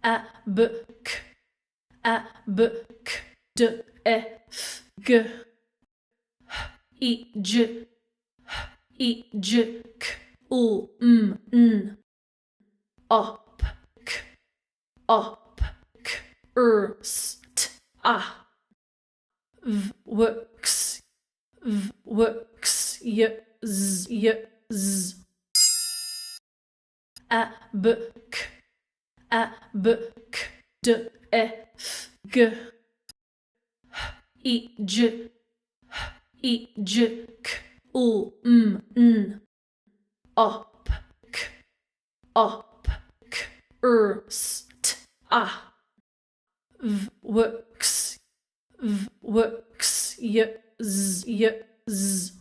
a b k a b k d e f g h I j k u m n op k s t a v w x y z a b k d e f g h I j k u m n op k s t a v w x y z